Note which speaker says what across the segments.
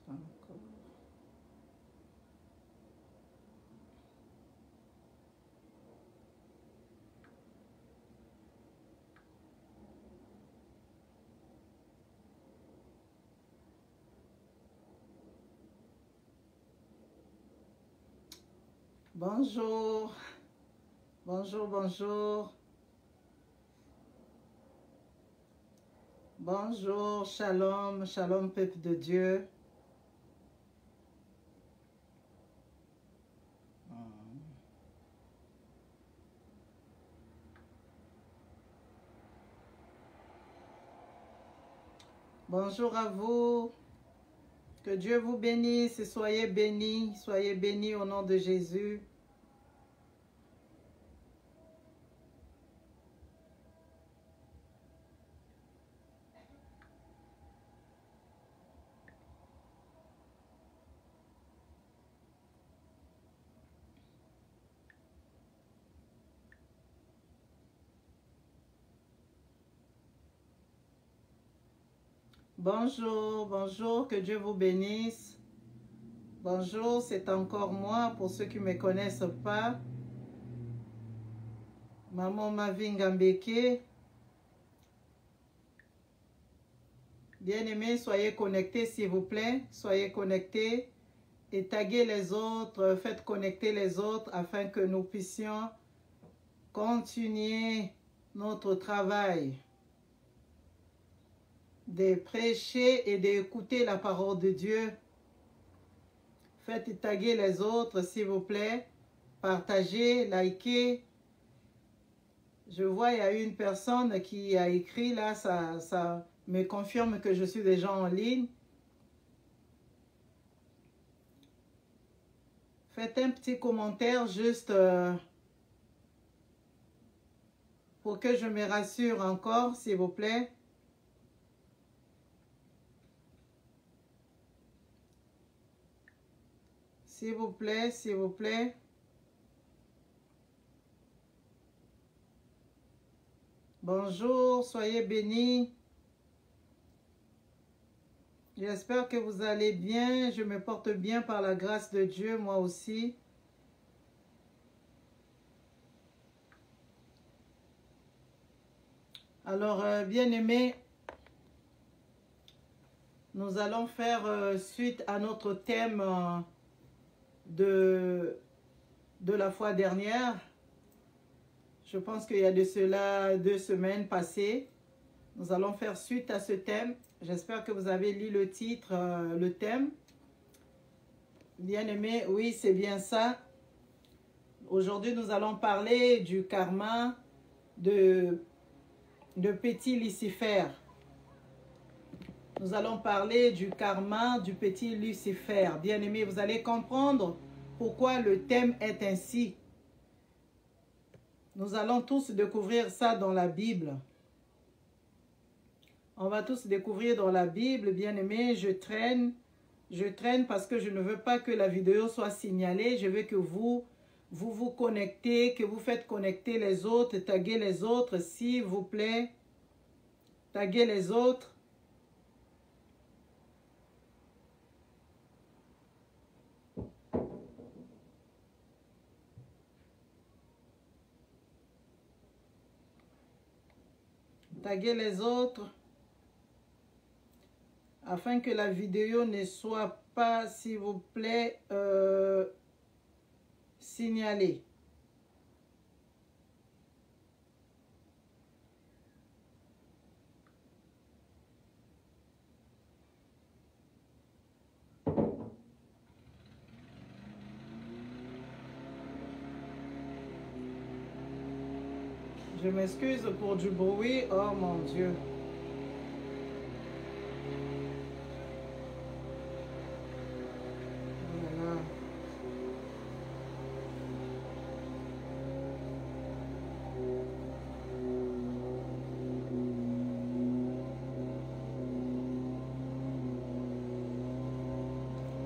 Speaker 1: Encore. Bonjour, bonjour, bonjour. Bonjour, shalom, shalom, peuple de Dieu. Bonjour à vous. Que Dieu vous bénisse et soyez bénis au nom de Jésus. Bonjour, bonjour, que Dieu vous bénisse. Bonjour, c'est encore moi, pour ceux qui ne me connaissent pas. Maman Mavinga Mbeke. Bien-aimés, soyez connectés s'il vous plaît. Soyez connectés et taguez les autres, faites connecter les autres afin que nous puissions continuer notre travail de prêcher et d'écouter la parole de Dieu. Faites taguer les autres s'il vous plaît. Partagez, likez. Je vois, il y a une personne qui a écrit là, ça me confirme que je suis déjà en ligne. Faites un petit commentaire juste pour que je me rassure encore, s'il vous plaît. S'il vous plaît, s'il vous plaît. Bonjour, soyez bénis. J'espère que vous allez bien. Je me porte bien par la grâce de Dieu, moi aussi. Alors, bien-aimés, nous allons faire suite à notre thème de la fois dernière. Je pense qu'il y a de cela 2 semaines passées. Nous allons faire suite à ce thème. J'espère que vous avez lu le titre, le thème. Bien-aimés, oui, c'est bien ça. Aujourd'hui, nous allons parler du karma de petit Lucifer. Nous allons parler du karma du petit Lucifer. Bien-aimés, vous allez comprendre pourquoi le thème est ainsi. Nous allons tous découvrir ça dans la Bible. On va tous découvrir dans la Bible, bien-aimés. Je traîne parce que je ne veux pas que la vidéo soit signalée. Je veux que vous connectez, que vous faites connecter les autres, taguez les autres, s'il vous plaît. Taguez les autres. Taguez les autres. Afin que la vidéo ne soit pas, s'il vous plaît, signalée. Je m'excuse pour du bruit. Oh mon Dieu. Voilà.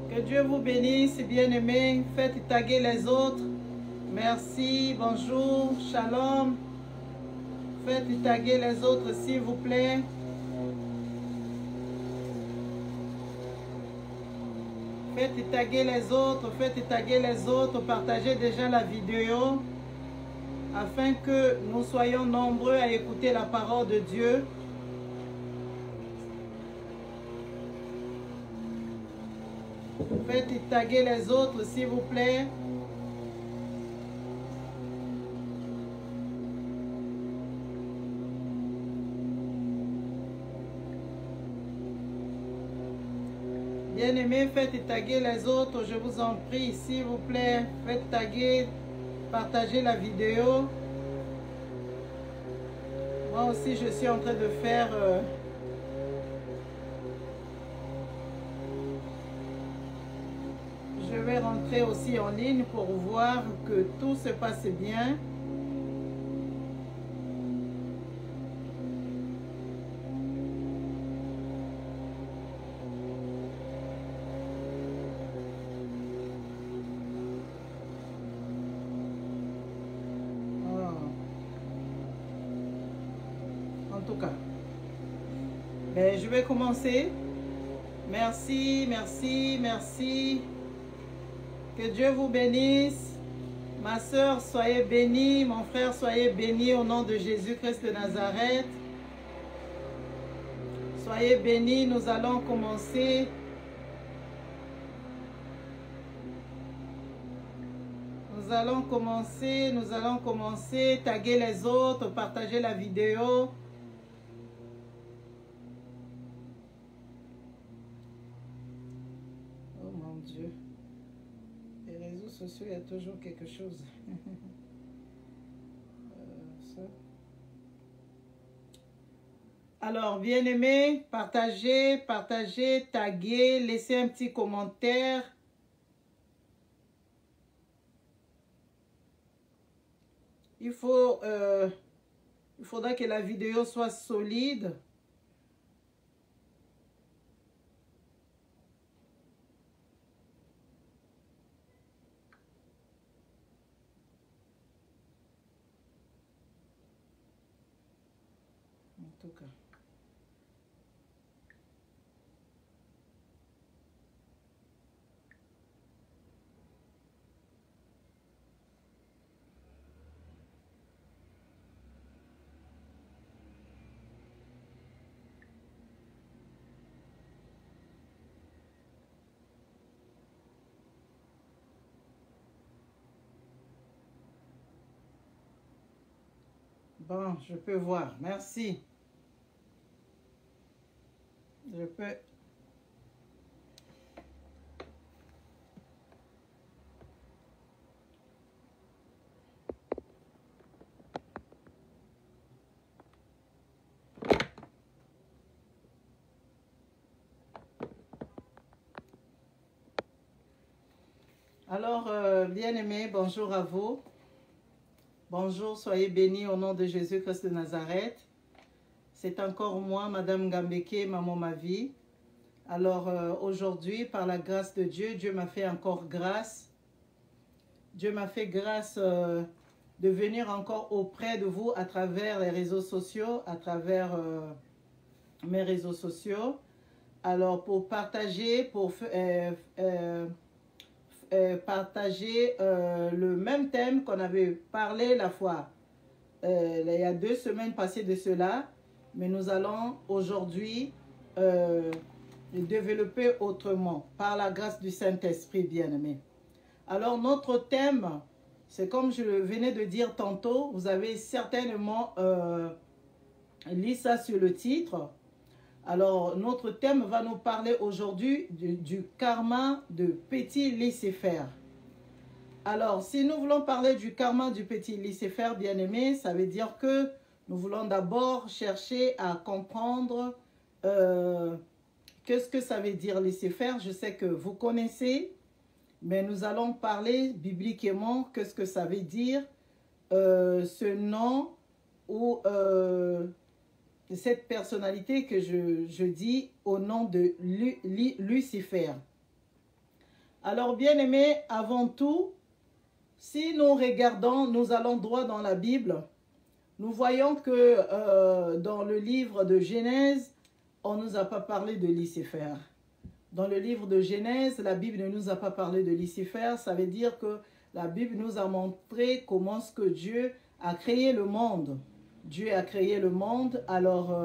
Speaker 1: Que Dieu vous bénisse, bien-aimés. Faites taguer les autres. Merci, bonjour, shalom. Faites taguer les autres, s'il vous plaît. Faites taguer les autres, partagez déjà la vidéo afin que nous soyons nombreux à écouter la parole de Dieu. Faites taguer les autres, s'il vous plaît. Bien-aimés, faites taguer les autres, je vous en prie, s'il vous plaît. Faites taguer, partagez la vidéo. Moi aussi, je suis en train de faire... Je vais rentrer aussi en ligne pour voir que tout se passe bien. En tout cas, ben, je vais commencer. Merci, merci, merci. Que Dieu vous bénisse. Ma soeur, soyez bénie. Mon frère, soyez bénis au nom de Jésus-Christ de Nazareth. Soyez bénis. Nous allons commencer. Nous allons commencer. Taguer les autres, partager la vidéo. Oh mon Dieu. Les réseaux sociaux, il y a toujours quelque chose. Ça. Alors, bien-aimés, partagez, taguez, laissez un petit commentaire. Il faudra que la vidéo soit solide. En tout cas. Bon, je peux voir. Merci. Je peux... Alors, bien-aimés, bonjour à vous. Bonjour, soyez bénis au nom de Jésus-Christ de Nazareth. C'est encore moi, Madame Gambeke, Maman Ma Vie. Alors, aujourd'hui, par la grâce de Dieu, Dieu m'a fait encore grâce. Dieu m'a fait grâce de venir encore auprès de vous à travers les réseaux sociaux, à travers mes réseaux sociaux. Alors, pour partager, partager le même thème qu'on avait parlé la fois, il y a 2 semaines passées de cela, mais nous allons aujourd'hui développer autrement, par la grâce du Saint-Esprit bien-aimé. Alors, notre thème, c'est comme je venais de dire tantôt, vous avez certainement lu ça sur le titre. Alors, notre thème va nous parler aujourd'hui du karma de petit Lucifer. Alors, si nous voulons parler du karma du petit Lucifer, bien-aimé, ça veut dire que nous voulons d'abord chercher à comprendre qu'est-ce que ça veut dire Lucifer. Je sais que vous connaissez, mais nous allons parler bibliquement qu'est-ce que ça veut dire ce nom ou... cette personnalité que je dis au nom de Lucifer. Alors, bien-aimés, avant tout, si nous regardons, nous allons droit dans la Bible, nous voyons que dans le livre de Genèse, on ne nous a pas parlé de Lucifer. Dans le livre de Genèse, la Bible ne nous a pas parlé de Lucifer. Ça veut dire que la Bible nous a montré comment est-ce que Dieu a créé le monde. Dieu a créé le monde. Alors,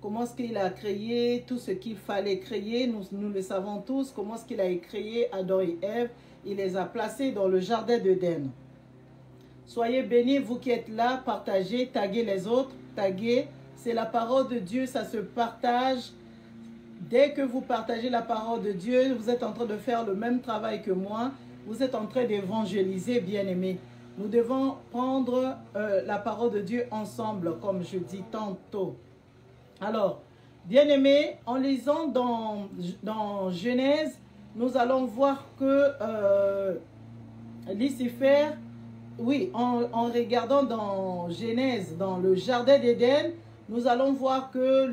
Speaker 1: comment est-ce qu'il a créé tout ce qu'il fallait créer? Nous le savons tous. Comment est-ce qu'il a créé Adam et Ève? Il les a placés dans le jardin d'Éden. Soyez bénis, vous qui êtes là. Partagez, taguez les autres. Taguez. C'est la parole de Dieu, ça se partage. Dès que vous partagez la parole de Dieu, vous êtes en train de faire le même travail que moi. Vous êtes en train d'évangéliser, bien-aimés. Nous devons prendre la parole de Dieu ensemble, comme je dis tantôt. Alors, bien-aimés, en lisant dans Genèse, nous allons voir que Lucifer, oui, en regardant dans Genèse, dans le jardin d'Éden, nous allons voir que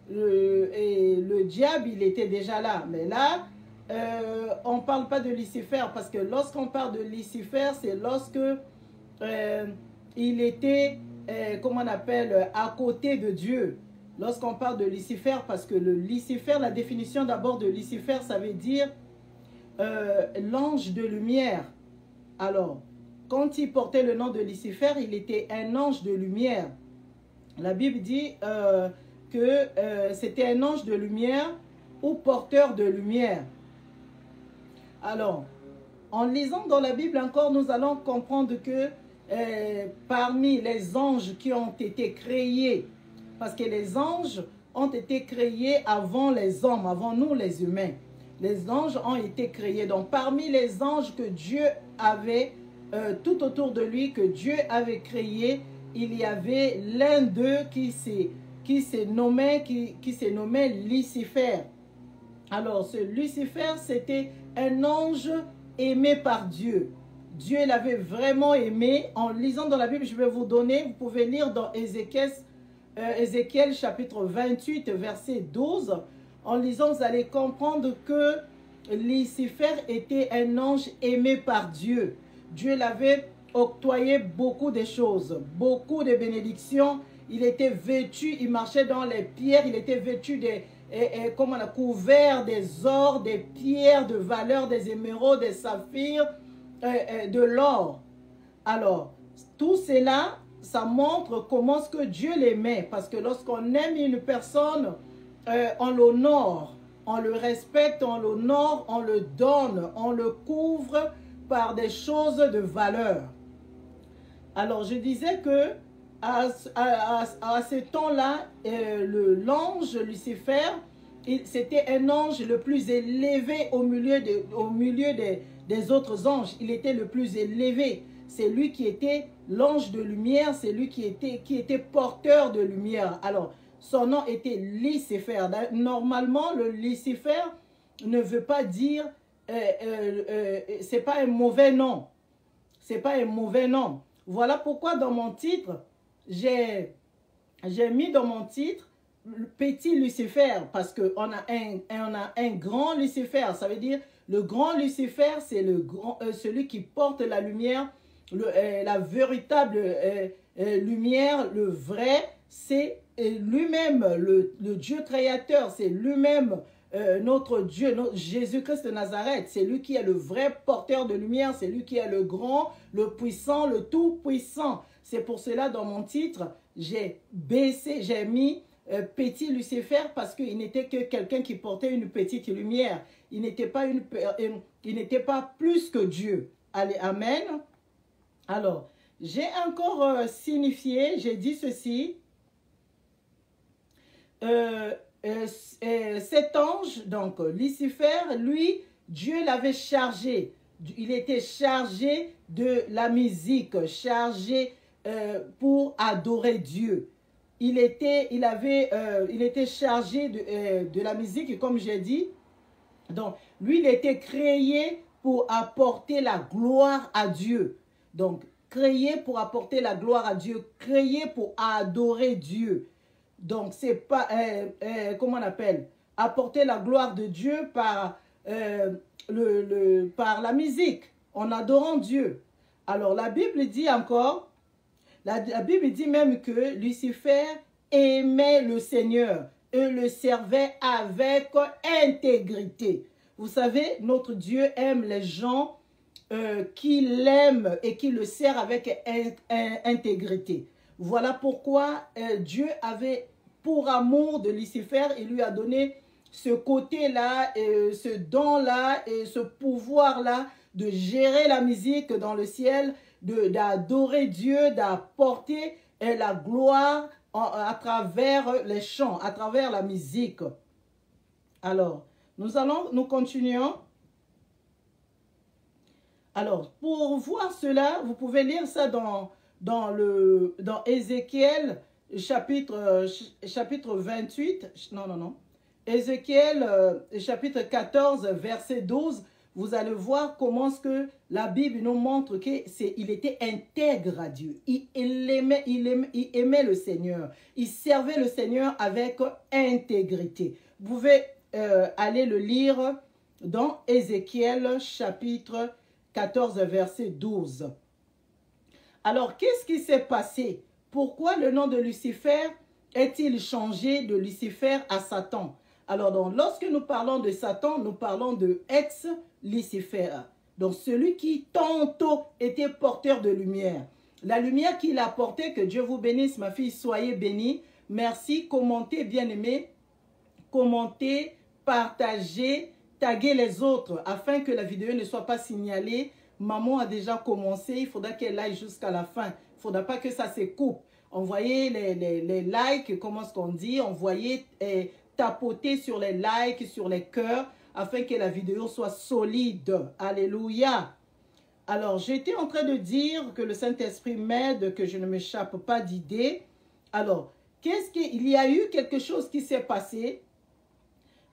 Speaker 1: le diable, il était déjà là. Mais là, on ne parle pas de Lucifer, parce que lorsqu'on parle de Lucifer, c'est lorsque il était, comment on appelle, à côté de Dieu. Lorsqu'on parle de Lucifer, parce que le Lucifer, la définition d'abord de Lucifer, ça veut dire l'ange de lumière. Alors, quand il portait le nom de Lucifer, il était un ange de lumière. La Bible dit que c'était un ange de lumière ou porteur de lumière. Alors, en lisant dans la Bible encore, nous allons comprendre que parmi les anges qui ont été créés, parce que les anges ont été créés avant les hommes, avant nous les humains. Les anges ont été créés. Donc, parmi les anges que Dieu avait tout autour de lui, que Dieu avait créé, il y avait l'un d'eux qui s'est nommé Lucifer. Alors, ce Lucifer, c'était un ange aimé par Dieu. Dieu l'avait vraiment aimé. En lisant dans la Bible, je vais vous donner, vous pouvez lire dans Ézéchiel chapitre 28, verset 12. En lisant, vous allez comprendre que Lucifer était un ange aimé par Dieu. Dieu l'avait octroyé beaucoup de choses, beaucoup de bénédictions. Il était vêtu, il marchait dans les pierres, il était vêtu comme on a couvert des ors, des pierres de valeur, des émeraudes, des saphirs, de l'or. Alors, tout cela, ça montre comment est-ce que Dieu l'aimait. Parce que lorsqu'on aime une personne, on l'honore, on le respecte, on l'honore, on le donne, on le couvre par des choses de valeur. Alors, je disais que à ce temps-là, l'ange Lucifer, c'était un ange le plus élevé au milieu des autres anges. Il était le plus élevé. C'est lui qui était l'ange de lumière, c'est lui qui était porteur de lumière. Alors, son nom était Lucifer. Normalement, le Lucifer ne veut pas dire, c'est pas un mauvais nom. C'est pas un mauvais nom. Voilà pourquoi dans mon titre, j'ai mis dans mon titre petit Lucifer, parce qu'on a un grand Lucifer. Ça veut dire le grand Lucifer, c'est celui qui porte la lumière, la véritable lumière, le vrai, c'est lui-même, le Dieu créateur, c'est lui-même notre Dieu, Jésus-Christ de Nazareth. C'est lui qui est le vrai porteur de lumière, c'est lui qui est le grand, le puissant, le tout-puissant. C'est pour cela, dans mon titre, j'ai mis petit Lucifer, parce qu'il n'était que quelqu'un qui portait une petite lumière. Il n'était pas plus que Dieu. Allez, amen. Alors, j'ai encore signifié, j'ai dit ceci. Cet ange, donc Lucifer, lui, Dieu l'avait chargé. Il était chargé de la musique, chargé pour adorer Dieu. Il était chargé de la musique, comme j'ai dit. Donc, lui, il était créé pour apporter la gloire à Dieu. Donc, créé pour apporter la gloire à Dieu, créé pour adorer Dieu. Donc, c'est pas, comment on appelle, apporter la gloire de Dieu par la musique, en adorant Dieu. Alors, la Bible dit encore, la Bible dit même que Lucifer aimait le Seigneur. et le servait avec intégrité. Vous savez, notre Dieu aime les gens qui l'aiment et qui le servent avec intégrité. Voilà pourquoi Dieu avait pour amour de Lucifer, il lui a donné ce côté-là, ce don-là et ce pouvoir-là de gérer la musique dans le ciel, d'adorer Dieu, d'apporter la gloire à travers les chants, à travers la musique. Alors, nous continuons. Alors, pour voir cela, vous pouvez lire ça dans Ézéchiel, chapitre 28. Non. Ézéchiel, chapitre 14, verset 12. Vous allez voir comment ce que la Bible nous montre qu'il était intègre à Dieu. Il aimait le Seigneur. Il servait le Seigneur avec intégrité. Vous pouvez aller le lire dans Ézéchiel, chapitre 14, verset 12. Alors, qu'est-ce qui s'est passé? Pourquoi le nom de Lucifer est-il changé de Lucifer à Satan? Alors, donc, lorsque nous parlons de Satan, nous parlons de ex-Lucifer. Donc, celui qui tantôt était porteur de lumière. La lumière qu'il a portée, que Dieu vous bénisse, ma fille, soyez bénie. Merci, commentez, bien-aimés. Commentez, partagez, taguez les autres afin que la vidéo ne soit pas signalée. Maman a déjà commencé, il faudra qu'elle aille jusqu'à la fin. Il ne faudra pas que ça se coupe. Envoyez les likes, comment est-ce qu'on dit? Envoyez, tapoter sur les likes, sur les cœurs, afin que la vidéo soit solide. Alléluia. Alors, j'étais en train de dire que le Saint-Esprit m'aide, que je ne m'échappe pas d'idées. Alors, il y a eu quelque chose qui s'est passé.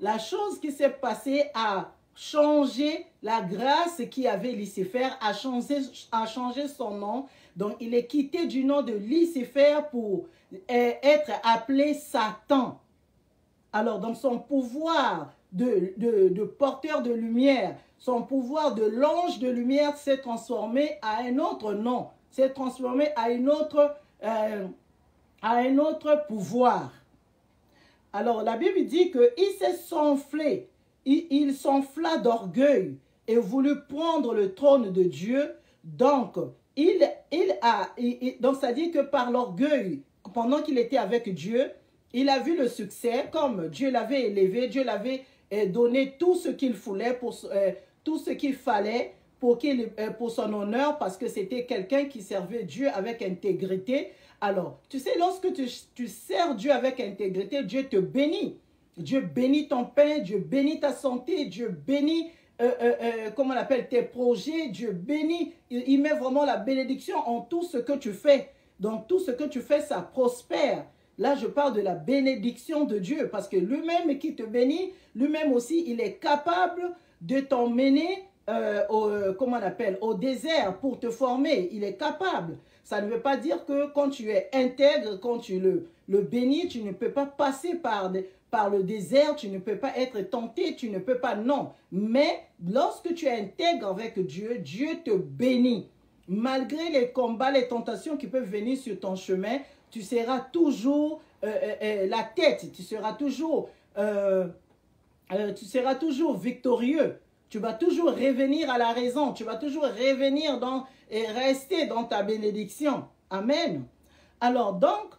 Speaker 1: La chose qui s'est passée a changé la grâce qui avait Lucifer, a changé son nom. Donc, il est quitté du nom de Lucifer pour être appelé Satan. Alors, dans son pouvoir de porteur de lumière, son pouvoir de l'ange de lumière s'est transformé à un autre nom, s'est transformé à un autre pouvoir. Alors, la Bible dit qu'il s'est sonflé, il s'enfla d'orgueil et voulut prendre le trône de Dieu. Donc, donc ça dit que par l'orgueil, pendant qu'il était avec Dieu, il a vu le succès, comme Dieu l'avait élevé, Dieu l'avait donné tout ce qu'il voulait, tout ce qu'il fallait pour son honneur, parce que c'était quelqu'un qui servait Dieu avec intégrité. Alors, tu sais, lorsque tu sers Dieu avec intégrité, Dieu te bénit. Dieu bénit ton pain, Dieu bénit ta santé, Dieu bénit, comment on appelle, tes projets, Dieu bénit. Il met vraiment la bénédiction en tout ce que tu fais. Donc, tout ce que tu fais, ça prospère. Là, je parle de la bénédiction de Dieu, parce que lui-même qui te bénit, lui-même aussi, il est capable de t'emmener comment on appelle, au désert pour te former. Il est capable. Ça ne veut pas dire que quand tu es intègre, quand tu le bénis, tu ne peux pas passer par le désert, tu ne peux pas être tenté, tu ne peux pas, non. Mais lorsque tu es intègre avec Dieu, Dieu te bénit. Malgré les combats, les tentations qui peuvent venir sur ton chemin, tu seras toujours la tête, tu seras toujours victorieux. Tu vas toujours revenir à la raison, tu vas toujours revenir et rester dans ta bénédiction. Amen. Alors donc,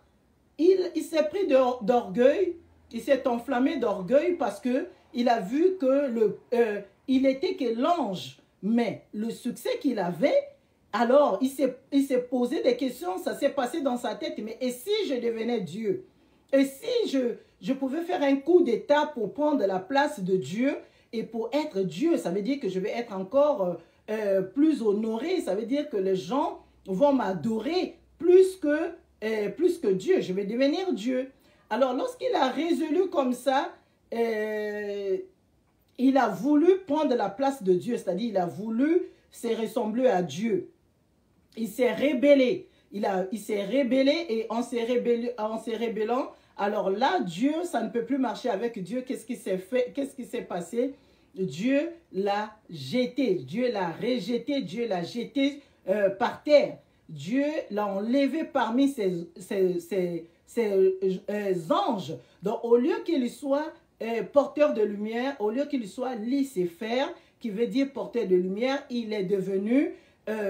Speaker 1: il s'est pris d'orgueil, il s'est enflammé d'orgueil parce qu'il a vu que il était que l'ange, mais le succès qu'il avait, alors il s'est posé des questions, ça s'est passé dans sa tête, mais et si je devenais Dieu? Et si je pouvais faire un coup d'état pour prendre la place de Dieu? Et pour être Dieu, ça veut dire que je vais être encore plus honoré. Ça veut dire que les gens vont m'adorer plus que Dieu. Je vais devenir Dieu. Alors, lorsqu'il a résolu comme ça, il a voulu prendre la place de Dieu. C'est-à-dire, il a voulu se ressembler à Dieu. Il s'est rébellé. Il s'est rébellé et en se rébellant, alors là, Dieu, ça ne peut plus marcher avec Dieu. Qu'est-ce qui s'est fait? Qu'est-ce qui s'est passé? Dieu l'a jeté, Dieu l'a rejeté, Dieu l'a jeté par terre. Dieu l'a enlevé parmi anges. Donc, au lieu qu'il soit porteur de lumière, au lieu qu'il soit Lucifer, qui veut dire porteur de lumière, il est devenu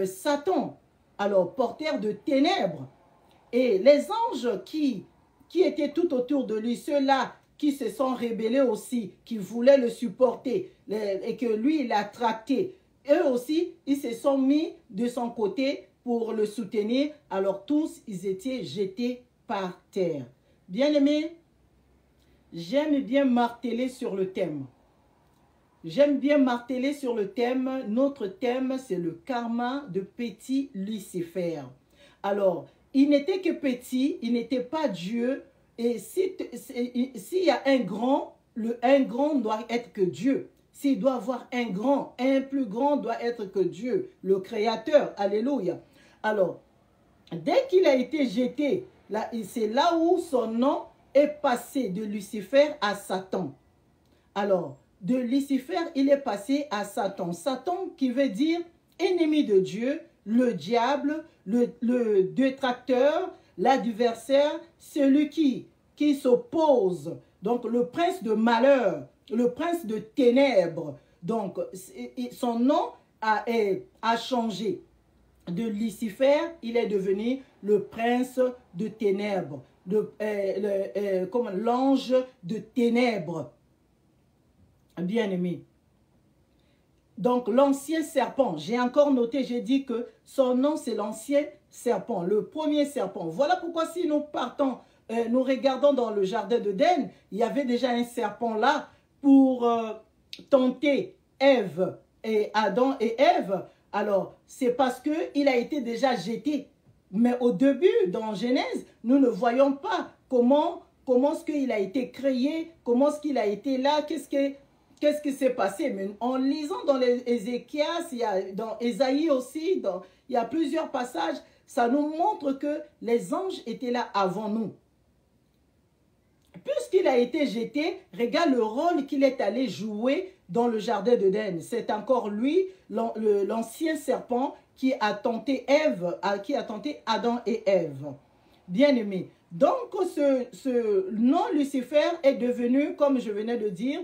Speaker 1: Satan. Alors, porteur de ténèbres. Et les anges qui étaient tout autour de lui, ceux-là qui se sont rebellés aussi, qui voulaient le supporter et que lui, il a tracté, eux aussi, ils se sont mis de son côté pour le soutenir. Alors tous, ils étaient jetés par terre. Bien-aimés, j'aime bien marteler sur le thème. J'aime bien marteler sur le thème. Notre thème, c'est le karma de petit Lucifer. Alors, il n'était que petit, il n'était pas Dieu. Et s'il y a un grand doit être que Dieu. S'il doit avoir un plus grand doit être que Dieu, le Créateur. Alléluia. Alors, dès qu'il a été jeté, c'est là où son nom est passé de Lucifer à Satan. Alors, de Lucifer, il est passé à Satan. Satan qui veut dire ennemi de Dieu, le diable, le détracteur, l'adversaire, celui qui s'oppose. Donc, le prince de malheur, le prince de ténèbres. Donc, son nom a changé. De Lucifer, il est devenu le prince de ténèbres, comme l'ange de ténèbres. Bien-aimé. Donc, l'ancien serpent, j'ai encore noté, j'ai dit que son nom, c'est l'ancien serpent, le premier serpent. Voilà pourquoi si nous partons, nous regardons dans le jardin d'Éden, il y avait déjà un serpent là pour tenter Ève et Adam et Ève. Alors, c'est parce qu'il a été déjà jeté. Mais au début, dans Genèse, nous ne voyons pas comment est-ce qu'il a été créé, comment est-ce qu'il a été là, qu'est-ce qui s'est passé. Mais en lisant dans les Ézéchias, dans Ésaïe aussi, il y a plusieurs passages, ça nous montre que les anges étaient là avant nous. Puisqu'il a été jeté, regarde le rôle qu'il est allé jouer dans le jardin d'Éden. C'est encore lui, l'ancien serpent, qui a tenté Adam et Ève. Bien-aimé. Donc, ce nom Lucifer est devenu, comme je venais de dire,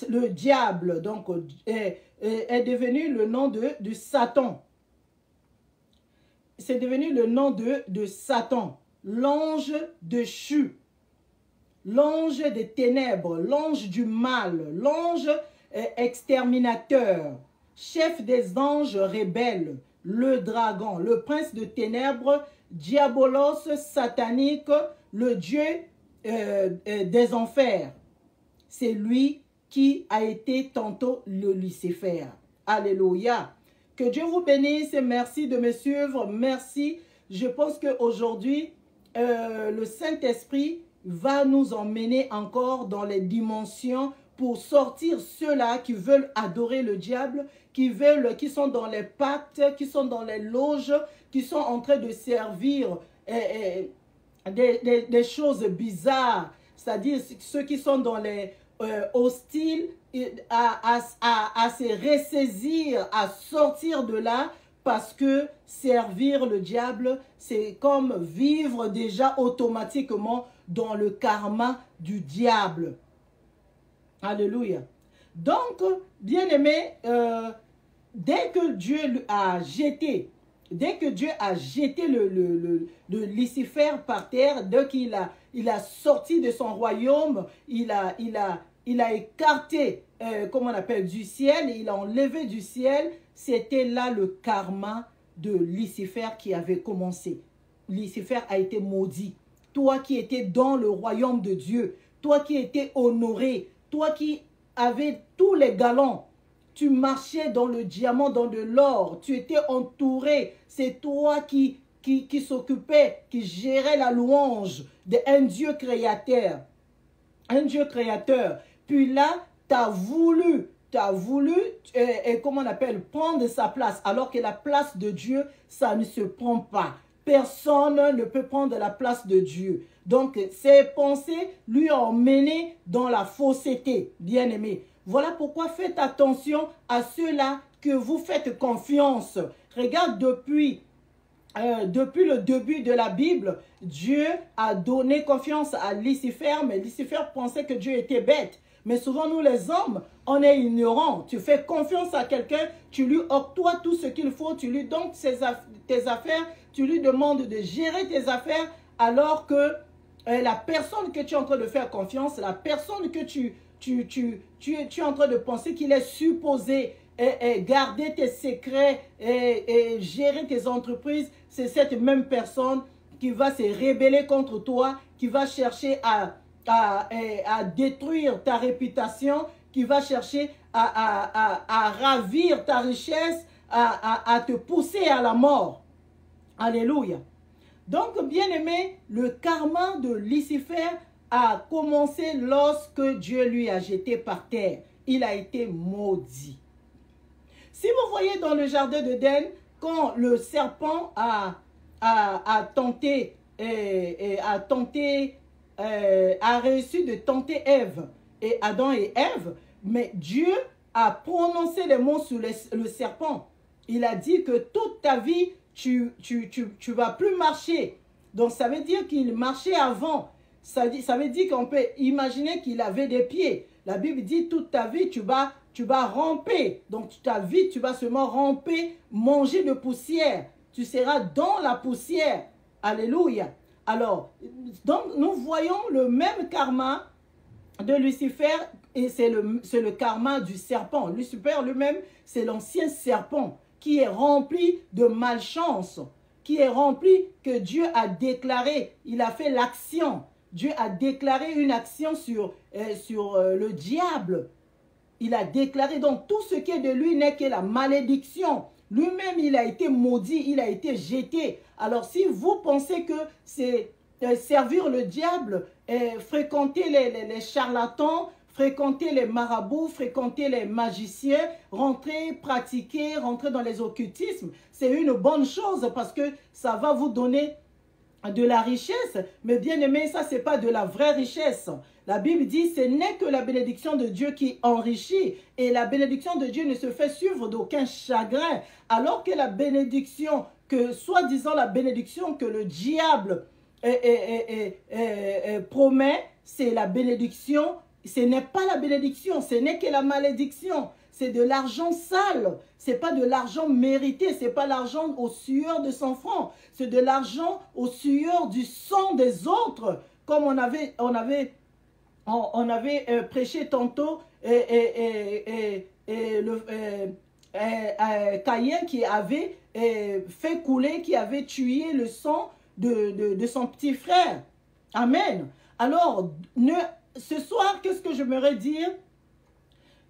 Speaker 1: le diable. Donc, est devenu le nom de Satan. C'est devenu le nom de Satan, l'ange déchu. L'ange des ténèbres, l'ange du mal, l'ange exterminateur, chef des anges rebelles, le dragon, le prince de ténèbres, diabolos satanique, le dieu des enfers. C'est lui qui a été tantôt le Lucifer. Alléluia. Que Dieu vous bénisse et merci de me suivre. Merci. Je pense qu'aujourd'hui, le Saint-Esprit va nous emmener encore dans les dimensions pour sortir ceux-là qui veulent adorer le diable, qui sont dans les pactes, qui sont dans les loges, qui sont en train de servir des choses bizarres, c'est-à-dire ceux qui sont dans les hostiles à se ressaisir, à sortir de là, parce que servir le diable, c'est comme vivre déjà automatiquement dans le karma du diable. Alléluia. Donc, bien-aimé, dès que Dieu a jeté, le Lucifer par terre, dès qu'il a sorti de son royaume, il a écarté, comment on appelle, du ciel, il a enlevé du ciel, c'était là le karma de Lucifer qui avait commencé. Lucifer a été maudit. Toi qui étais dans le royaume de Dieu, toi qui étais honoré, toi qui avais tous les galons, tu marchais dans le diamant, dans de l'or, tu étais entouré, c'est toi qui s'occupait, qui gérait la louange d'un Dieu créateur. Un Dieu créateur. Puis là, tu as voulu, comment on appelle, prendre sa place, alors que la place de Dieu, ça ne se prend pas. Personne ne peut prendre la place de Dieu. Donc, ses pensées lui ont mené dans la fausseté, bien-aimé. Voilà pourquoi faites attention à ceux-là que vous faites confiance. Regarde, depuis depuis le début de la Bible, Dieu a donné confiance à Lucifer, mais Lucifer pensait que Dieu était bête. Mais souvent, nous les hommes, on est ignorants. Tu fais confiance à quelqu'un, tu lui octroies tout ce qu'il faut, tu lui donnes tes affaires, tu lui demandes de gérer tes affaires, alors que la personne que tu es en train de faire confiance, la personne que tu es en train de penser qu'il est supposé garder tes secrets et gérer tes entreprises, c'est cette même personne qui va se rebeller contre toi, qui va chercher à détruire ta réputation, qui va chercher à ravir ta richesse, à te pousser à la mort. Alléluia. Donc, bien-aimé, le karma de Lucifer a commencé lorsque Dieu lui a jeté par terre. Il a été maudit. Si vous voyez dans le jardin d'Éden, quand le serpent a réussi de tenter Ève et Adam et Ève, mais Dieu a prononcé les mots sur le serpent. Il a dit que toute ta vie, tu vas plus marcher. Donc ça veut dire qu'il marchait avant. Ça veut dire qu'on peut imaginer qu'il avait des pieds. La Bible dit toute ta vie, tu vas ramper. Donc ta vie, tu vas seulement ramper, manger de poussière. Tu seras dans la poussière. Alléluia. Alors, donc nous voyons le même karma de Lucifer et c'est le karma du serpent. Lucifer lui-même, c'est l'ancien serpent qui est rempli de malchance, qui est rempli que Dieu a déclaré. Il a fait l'action. Dieu a déclaré une action sur le diable. Il a déclaré, donc tout ce qui est de lui n'est que la malédiction. Lui-même, il a été maudit, il a été jeté. Alors si vous pensez que c'est servir le diable, fréquenter les charlatans, fréquenter les marabouts, fréquenter les magiciens, pratiquer, rentrer dans les occultismes, c'est une bonne chose parce que ça va vous donner de la richesse. Mais bien aimé, ça c'est pas de la vraie richesse. La Bible dit ce n'est que la bénédiction de Dieu qui enrichit et la bénédiction de Dieu ne se fait suivre d'aucun chagrin. Alors que la bénédiction, soi-disant la bénédiction que le diable promet, c'est la bénédiction. Ce n'est pas la bénédiction, ce n'est que la malédiction. C'est de l'argent sale. Ce n'est pas de l'argent mérité. Ce n'est pas l'argent aux sueurs de son front. C'est de l'argent aux sueurs du sang des autres. Comme on avait prêché tantôt Caïn qui avait fait couler, qui avait tué le sang de son petit frère. Amen. Alors, ce soir, qu'est-ce que j'aimerais dire?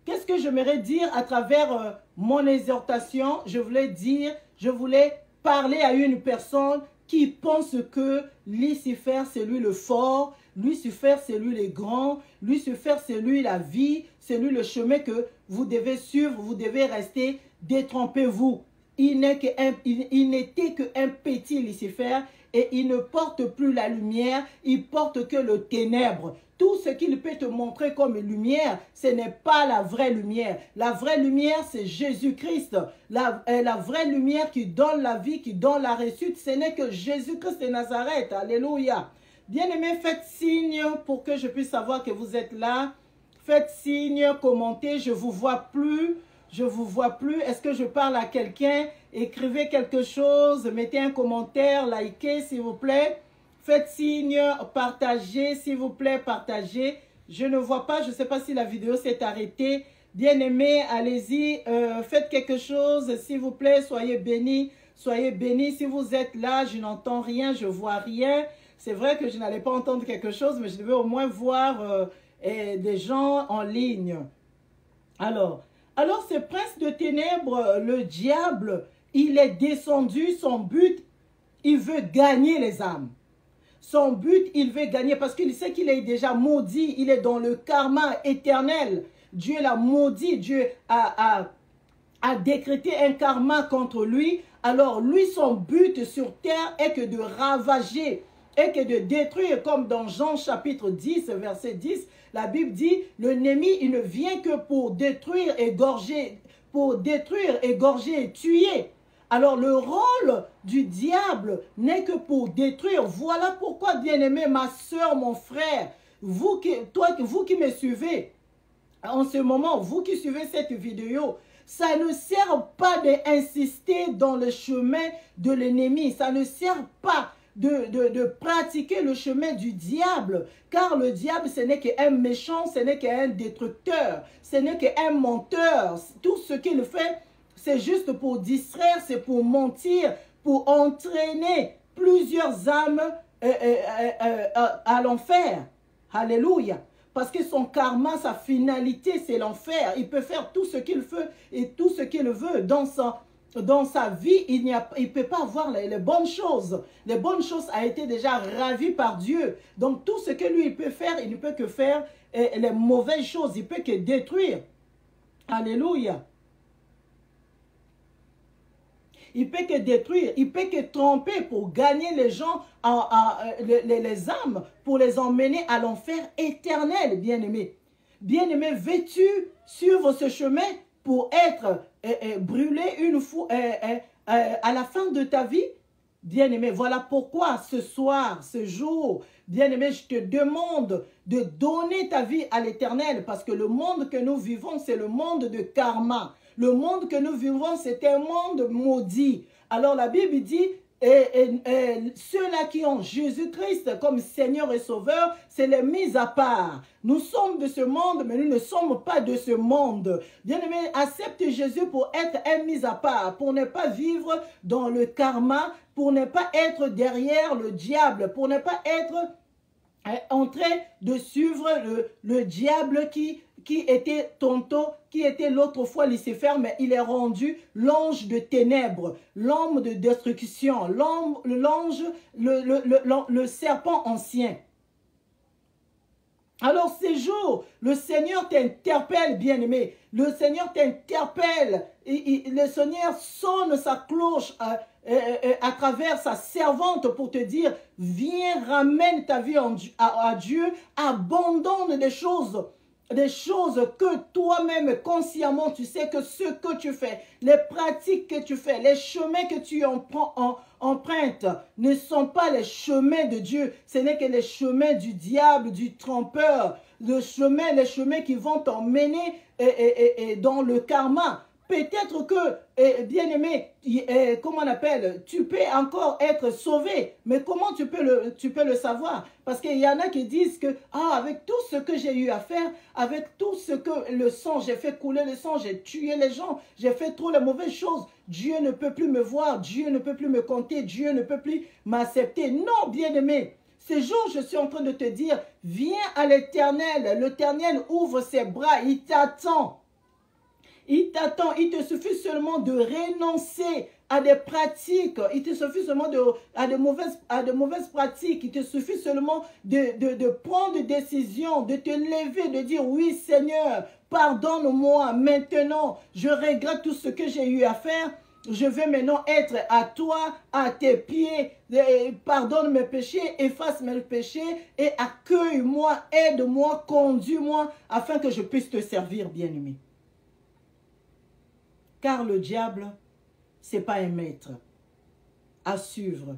Speaker 1: Qu'est-ce que j'aimerais dire à travers mon exhortation? Je voulais parler à une personne qui pense que Lucifer, c'est lui le fort, Lucifer, c'est lui le grand, Lucifer, c'est lui la vie, c'est lui le chemin que vous devez suivre, vous devez rester, détrompez-vous. Il n'était qu'un petit Lucifer et il ne porte plus la lumière, il porte que le ténèbre. Tout ce qu'il peut te montrer comme lumière, ce n'est pas la vraie lumière. La vraie lumière, c'est Jésus-Christ. La vraie lumière qui donne la vie, qui donne la réussite, ce n'est que Jésus-Christ de Nazareth. Alléluia. Bien-aimés, faites signe pour que je puisse savoir que vous êtes là. Faites signe, commentez, je ne vous vois plus. Je ne vous vois plus. Est-ce que je parle à quelqu'un? Écrivez quelque chose, mettez un commentaire, likez s'il vous plaît. Faites signe, partagez s'il vous plaît, partagez. Je ne vois pas, je ne sais pas si la vidéo s'est arrêtée. Bien-aimés, allez-y, faites quelque chose s'il vous plaît, soyez bénis. Soyez bénis. Si vous êtes là, je n'entends rien, je ne vois rien. C'est vrai que je n'allais pas entendre quelque chose, mais je devais au moins voir des gens en ligne. Alors ce prince de ténèbres, le diable, il est descendu, son but, il veut gagner les âmes. Son but, il veut gagner parce qu'il sait qu'il est déjà maudit, il est dans le karma éternel. Dieu l'a maudit, Dieu a décrété un karma contre lui. Alors lui, son but sur terre est que de ravager, et que de détruire, comme dans Jean chapitre 10, verset 10, la Bible dit, l'ennemi, il ne vient que pour détruire, égorger et tuer. Alors le rôle du diable n'est que pour détruire. Voilà pourquoi, bien-aimé, ma soeur, mon frère, vous qui me suivez en ce moment, vous qui suivez cette vidéo, ça ne sert pas d'insister dans le chemin de l'ennemi. Ça ne sert pas de pratiquer le chemin du diable. Car le diable, ce n'est qu'un méchant, ce n'est qu'un destructeur, ce n'est qu'un menteur. Tout ce qu'il fait, c'est juste pour distraire, c'est pour mentir, pour entraîner plusieurs âmes à l'enfer. Alléluia. Parce que son karma, sa finalité, c'est l'enfer. Il peut faire tout ce qu'il veut et tout ce qu'il veut dans sa vie. Il ne peut pas avoir les bonnes choses. Les bonnes choses ont été déjà ravies par Dieu. Donc tout ce que lui, il peut faire, il ne peut que faire les mauvaises choses. Il peut que détruire. Alléluia. Il peut que détruire, il peut que tromper pour gagner les gens, les âmes, pour les emmener à l'enfer éternel, bien-aimé. Bien-aimé, veux-tu suivre ce chemin pour être brûlé une fois à la fin de ta vie? Bien-aimé, voilà pourquoi ce soir, ce jour, bien-aimé, je te demande de donner ta vie à l'éternel, parce que le monde que nous vivons, c'est le monde de karma. Le monde que nous vivons, c'est un monde maudit. Alors la Bible dit, ceux-là qui ont Jésus-Christ comme Seigneur et Sauveur, c'est les mis à part. Nous sommes de ce monde, mais nous ne sommes pas de ce monde. Bien-aimé, accepte Jésus pour être un mis à part, pour ne pas vivre dans le karma, pour ne pas être derrière le diable, pour ne pas être en train de suivre le diable qui était tantôt, qui était l'autre fois Lucifer, mais il est rendu l'ange de ténèbres, l'homme de destruction, le serpent ancien. Alors ces jours, le Seigneur t'interpelle, bien-aimé. Le Seigneur t'interpelle. Le Seigneur sonne sa cloche à travers sa servante pour te dire, viens, ramène ta vie à Dieu, abandonne des choses que toi-même consciemment tu sais que ce que tu fais, les pratiques que tu fais, les chemins que tu empruntes ne sont pas les chemins de Dieu, ce n'est que les chemins du diable, du trompeur, les chemins qui vont t'emmener dans le karma. Peut-être que, bien-aimé, comment on appelle, tu peux encore être sauvé. Mais comment tu peux le savoir? Parce qu'il y en a qui disent que, avec tout ce que j'ai eu à faire, avec tout ce que le sang, j'ai fait couler le sang, j'ai tué les gens, j'ai fait trop les mauvaises choses, Dieu ne peut plus me voir, Dieu ne peut plus me compter, Dieu ne peut plus m'accepter. Non, bien-aimé. Ce jour, je suis en train de te dire, viens à l'Éternel. L'Éternel ouvre ses bras, il t'attend. Il t'attend, il te suffit seulement de renoncer à des pratiques, il te suffit seulement à de mauvaises pratiques, il te suffit seulement de prendre des décisions, de te lever, de dire oui Seigneur, pardonne-moi maintenant, je regrette tout ce que j'ai eu à faire, je veux maintenant être à toi, à tes pieds, pardonne mes péchés, efface mes péchés et accueille-moi, aide-moi, conduis-moi afin que je puisse te servir, bien-aimé. Car le diable, ce n'est pas un maître à suivre.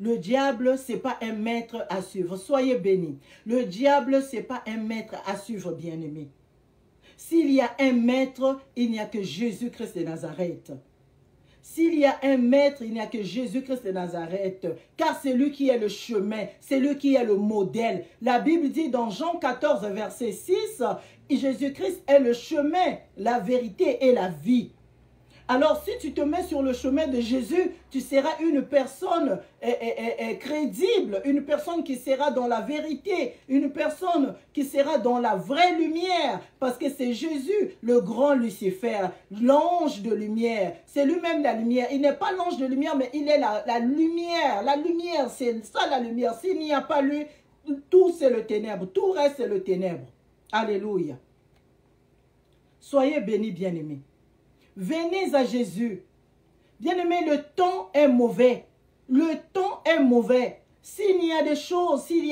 Speaker 1: Le diable, ce n'est pas un maître à suivre. Soyez bénis. Le diable, ce n'est pas un maître à suivre, bien-aimé. S'il y a un maître, il n'y a que Jésus-Christ de Nazareth. S'il y a un maître, il n'y a que Jésus-Christ de Nazareth. Car c'est lui qui est le chemin, c'est lui qui est le modèle. La Bible dit dans Jean 14, verset 6, Jésus-Christ est le chemin, la vérité et la vie. Alors si tu te mets sur le chemin de Jésus, tu seras une personne crédible, une personne qui sera dans la vérité, une personne qui sera dans la vraie lumière, parce que c'est Jésus, le grand Lucifer, l'ange de lumière. C'est lui-même la lumière. Il n'est pas l'ange de lumière, mais il est la lumière. La lumière, c'est ça la lumière. S'il n'y a pas lui, tout c'est le ténèbre, tout reste c'est le ténèbre. Alléluia. Soyez bénis, bien-aimés. Venez à Jésus. Bien-aimé, le temps est mauvais. Le temps est mauvais. S'il y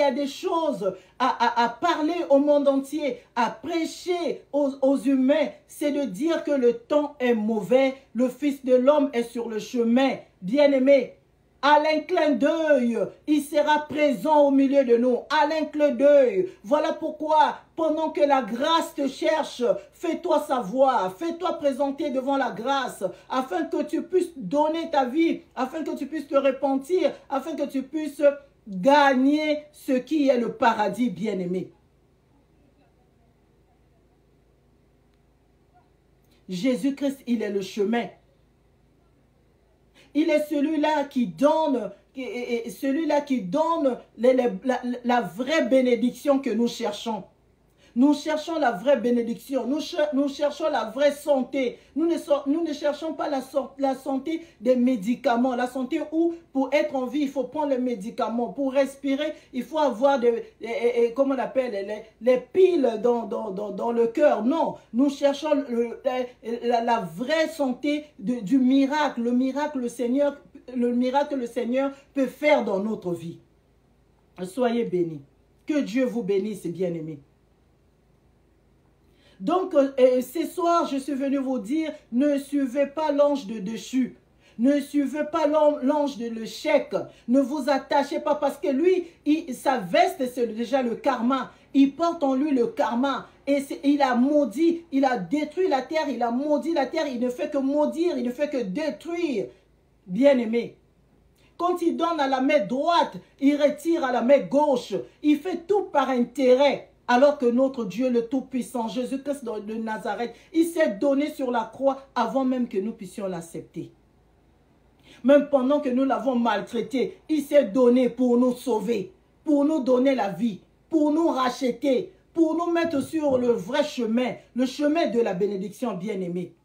Speaker 1: a des choses à parler au monde entier, à prêcher aux humains, c'est de dire que le temps est mauvais, le Fils de l'homme est sur le chemin. Bien-aimé, à l'inclin d'œil, il sera présent au milieu de nous. À l'inclin d'œil. Voilà pourquoi, pendant que la grâce te cherche, fais-toi savoir, fais-toi présenter devant la grâce, afin que tu puisses donner ta vie, afin que tu puisses te repentir, afin que tu puisses gagner ce qui est le paradis, bien-aimé. Jésus-Christ, il est le chemin. Il est celui-là qui donne, la vraie bénédiction que nous cherchons. Nous cherchons la vraie bénédiction. Nous cherchons la vraie santé. Nous ne cherchons pas la santé des médicaments. La santé où, pour être en vie, il faut prendre les médicaments. Pour respirer, il faut avoir comment on appelle, les piles dans le cœur. Non, nous cherchons la vraie santé du miracle. Le miracle que le Seigneur peut faire dans notre vie. Soyez bénis. Que Dieu vous bénisse, bien-aimés. Donc, ce soir, je suis venu vous dire, ne suivez pas l'ange de dessus. Ne suivez pas l'ange de l'échec. Ne vous attachez pas parce que lui, sa veste, c'est déjà le karma. Il porte en lui le karma. Et il a maudit, il a détruit la terre, il a maudit la terre. Il ne fait que maudire, il ne fait que détruire. Bien-aimé. Quand il donne à la main droite, il retire à la main gauche. Il fait tout par intérêt. Alors que notre Dieu, le Tout-Puissant, Jésus-Christ de Nazareth, il s'est donné sur la croix avant même que nous puissions l'accepter. Même pendant que nous l'avons maltraité, il s'est donné pour nous sauver, pour nous donner la vie, pour nous racheter, pour nous mettre sur le vrai chemin, le chemin de la bénédiction, bien-aimé.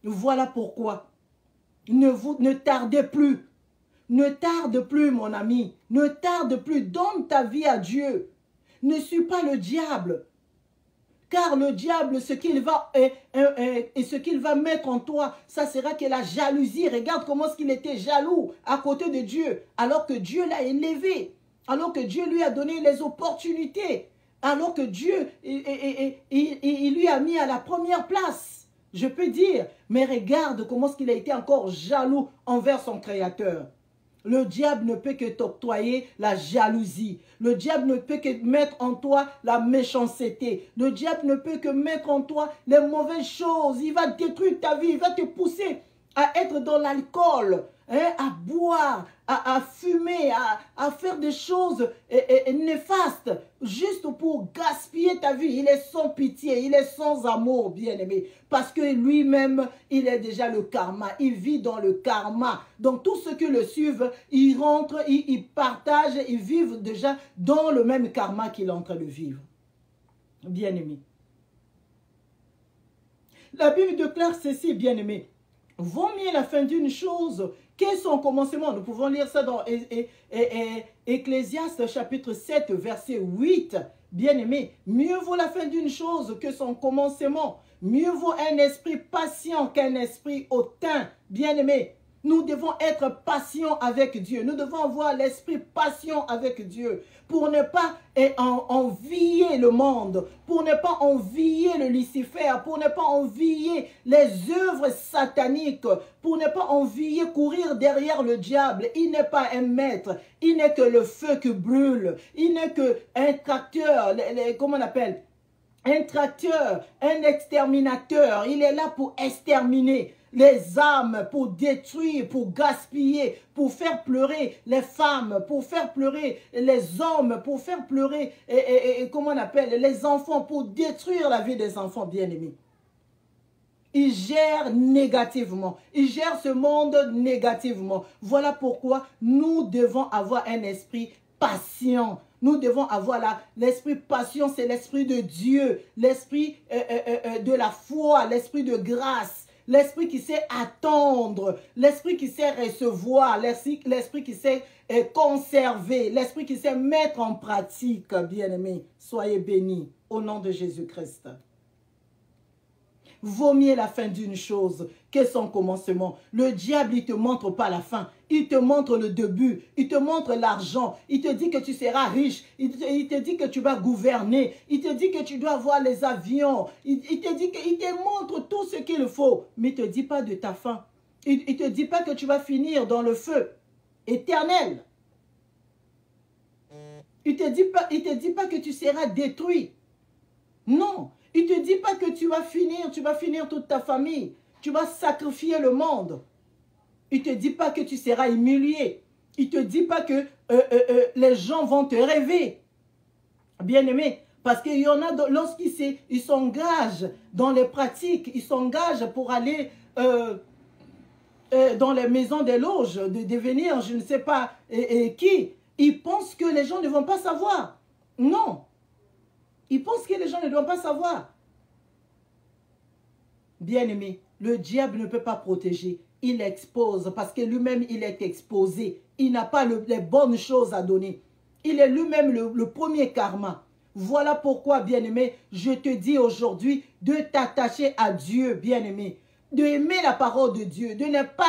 Speaker 1: Voilà pourquoi. Ne tardez plus. Ne tarde plus, mon ami. Ne tarde plus. Donne ta vie à Dieu. Ne suis pas le diable. Car le diable, ce qu'il va mettre en toi, ça sera que la jalousie. Regarde comment est-ce qu'il était jaloux à côté de Dieu. Alors que Dieu l'a élevé. Alors que Dieu lui a donné les opportunités. Alors que Dieu, il lui a mis à la première place. Je peux dire, mais regarde comment est-ce qu'il a été encore jaloux envers son Créateur. Le diable ne peut que t'octroyer la jalousie. Le diable ne peut que mettre en toi la méchanceté. Le diable ne peut que mettre en toi les mauvaises choses. Il va détruire ta vie. Il va te pousser à être dans l'alcool, à boire, à fumer, à faire des choses néfastes, juste pour gaspiller ta vie. Il est sans pitié, il est sans amour, bien-aimé. Parce que lui-même, il est déjà le karma. Il vit dans le karma. Donc, tous ceux qui le suivent, ils rentrent, ils partagent, ils vivent déjà dans le même karma qu'il est en train de vivre. Bien-aimé. La Bible déclare ceci, bien-aimé. Vaut mieux la fin d'une chose que son commencement. Nous pouvons lire ça dans Ecclésiaste chapitre 7 verset 8. Bien-aimé, mieux vaut la fin d'une chose que son commencement. Mieux vaut un esprit patient qu'un esprit hautain. Bien-aimé, nous devons être patients avec Dieu. Nous devons avoir l'esprit patient avec Dieu pour ne pas envier le monde, pour ne pas envier le Lucifer, pour ne pas envier les œuvres sataniques, pour ne pas envier courir derrière le diable. Il n'est pas un maître, il n'est que le feu qui brûle, il n'est qu'un tracteur, comment on appelle? Un tracteur, un exterminateur. Il est là pour exterminer les âmes, pour détruire, pour gaspiller, pour faire pleurer les femmes, pour faire pleurer les hommes, pour faire pleurer, comment on appelle, les enfants, pour détruire la vie des enfants bien-aimés. Il gère négativement. Il gère ce monde négativement. Voilà pourquoi nous devons avoir un esprit patient. Nous devons avoir l'esprit patient, c'est l'esprit de Dieu, l'esprit de la foi, l'esprit de grâce, l'esprit qui sait attendre, l'esprit qui sait recevoir, l'esprit qui sait conserver, l'esprit qui sait mettre en pratique, bien-aimés. Soyez bénis au nom de Jésus-Christ. Vaut mieux la fin d'une chose que son commencement. Le diable, il ne te montre pas la fin. Il te montre le début. Il te montre l'argent. Il te dit que tu seras riche. Il te dit que tu vas gouverner. Il te dit que tu dois avoir les avions. Il te dit qu'il te montre tout ce qu'il faut. Mais il ne te dit pas de ta fin. Il ne te dit pas que tu vas finir dans le feu éternel. Il te dit pas que tu seras détruit. Non. Il ne te dit pas que tu vas finir toute ta famille. Tu vas sacrifier le monde. Il ne te dit pas que tu seras humilié. Il ne te dit pas que les gens vont te rêver. Bien-aimé, parce qu'il y en a, lorsqu'ils s'engagent dans les pratiques, ils s'engagent pour aller dans les maisons des loges, de devenir je ne sais pas qui. Ils pensent que les gens ne vont pas savoir. Non. Ils pensent que les gens ne doivent pas savoir. Bien-aimé, le diable ne peut pas protéger. Il expose parce que lui-même, il est exposé. Il n'a pas les bonnes choses à donner. Il est lui-même le premier karma. Voilà pourquoi, bien-aimé, je te dis aujourd'hui de t'attacher à Dieu, bien-aimé. De aimer la parole de Dieu. De ne pas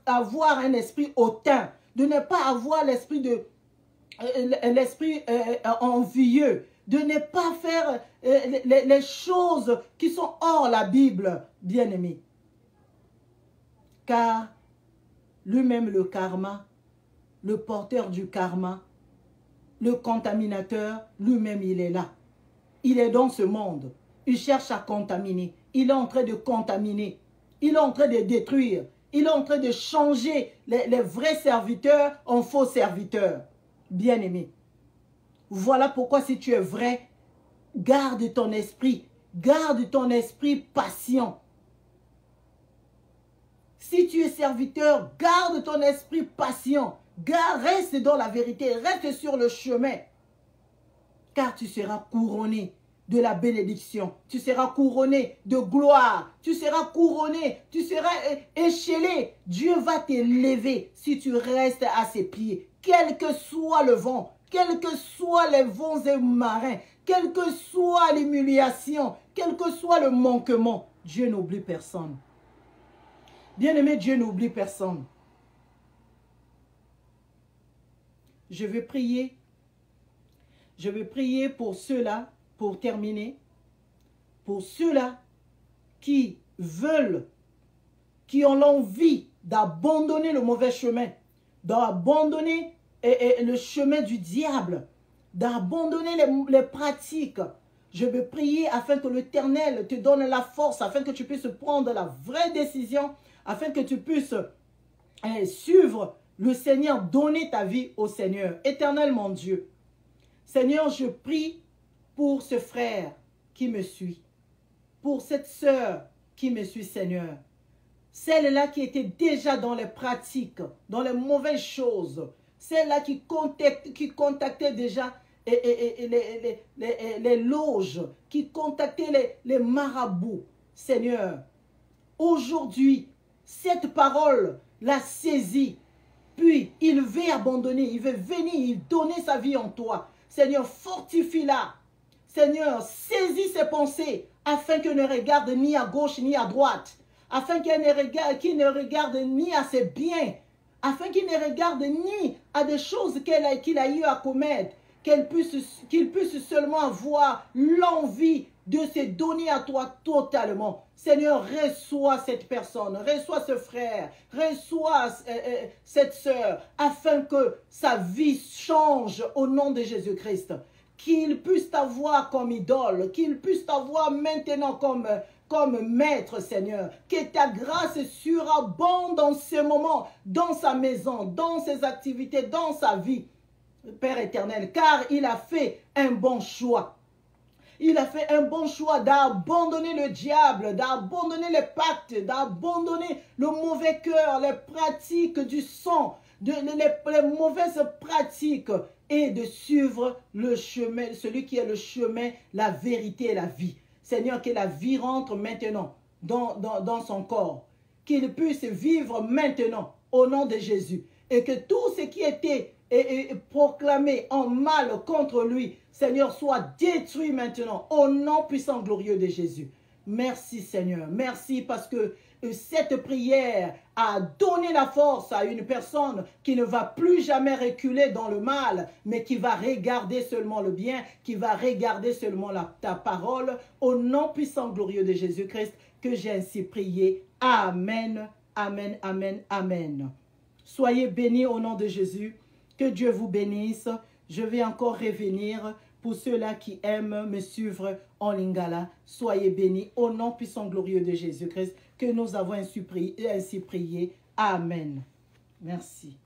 Speaker 1: avoir un esprit hautain. De ne pas avoir l'esprit envieux. De ne pas faire les choses qui sont hors la Bible, bien-aimé. Car lui-même le karma, le porteur du karma, le contaminateur, lui-même il est là. Il est dans ce monde. Il cherche à contaminer. Il est en train de contaminer. Il est en train de détruire. Il est en train de changer les vrais serviteurs en faux serviteurs. Bien-aimé. Voilà pourquoi si tu es vrai, garde ton esprit patient. Si tu es serviteur, garde ton esprit patient. Reste dans la vérité, reste sur le chemin. Car tu seras couronné de la bénédiction. Tu seras couronné de gloire. Tu seras couronné, tu seras échelé. Dieu va t'élever si tu restes à ses pieds. Quel que soit le vent, quels que soient les vents et marins, quelle que soit l'humiliation, quel que soit le manquement, Dieu n'oublie personne. Bien-aimé, Dieu n'oublie personne. Je vais prier. Je vais prier pour ceux-là, pour terminer. Pour ceux-là qui veulent, qui ont l'envie d'abandonner le mauvais chemin, d'abandonner le chemin du diable, d'abandonner les pratiques. Je vais prier afin que l'Éternel te donne la force, afin que tu puisses prendre la vraie décision, afin que tu puisses suivre le Seigneur, donner ta vie au Seigneur. Éternel mon Dieu, Seigneur, je prie pour ce frère qui me suit, pour cette sœur qui me suit, Seigneur. Celle-là qui était déjà dans les pratiques, dans les mauvaises choses, celle-là qui contactait déjà les loges, qui contactait les marabouts. Seigneur, aujourd'hui, cette parole l'a saisie, puis il veut abandonner, il veut venir donner sa vie en toi. Seigneur, fortifie-la. Seigneur, saisis ses pensées afin qu'elle ne regarde ni à gauche ni à droite, afin qu'il ne regarde ni à ses biens, afin qu'il ne regarde ni à des choses qu'il a eu à commettre, qu'il puisse seulement avoir l'envie de se donner à toi totalement. Seigneur, reçois cette personne, reçois ce frère, reçois cette sœur, afin que sa vie change au nom de Jésus-Christ. Qu'il puisse t'avoir comme idole, qu'il puisse t'avoir maintenant comme maître, Seigneur. Que ta grâce surabonde dans ce moment, dans sa maison, dans ses activités, dans sa vie, Père éternel, car il a fait un bon choix. Il a fait un bon choix d'abandonner le diable, d'abandonner les pactes, d'abandonner le mauvais cœur, les pratiques du sang, les mauvaises pratiques, et de suivre le chemin, celui qui est le chemin, la vérité et la vie. Seigneur, que la vie rentre maintenant dans son corps, qu'il puisse vivre maintenant au nom de Jésus, et que tout ce qui était proclamé en mal contre lui, Seigneur, soit détruit maintenant au nom puissant glorieux de Jésus. Merci Seigneur. Merci parce que cette prière a donné la force à une personne qui ne va plus jamais reculer dans le mal, mais qui va regarder seulement le bien, qui va regarder seulement ta parole. Au nom puissant glorieux de Jésus-Christ, que j'ai ainsi prié. Amen, amen, amen, amen. Soyez bénis au nom de Jésus. Que Dieu vous bénisse. Je vais encore revenir pour ceux-là qui aiment me suivre en lingala. Soyez bénis au nom puissant glorieux de Jésus-Christ que nous avons ainsi prié. Amen. Merci.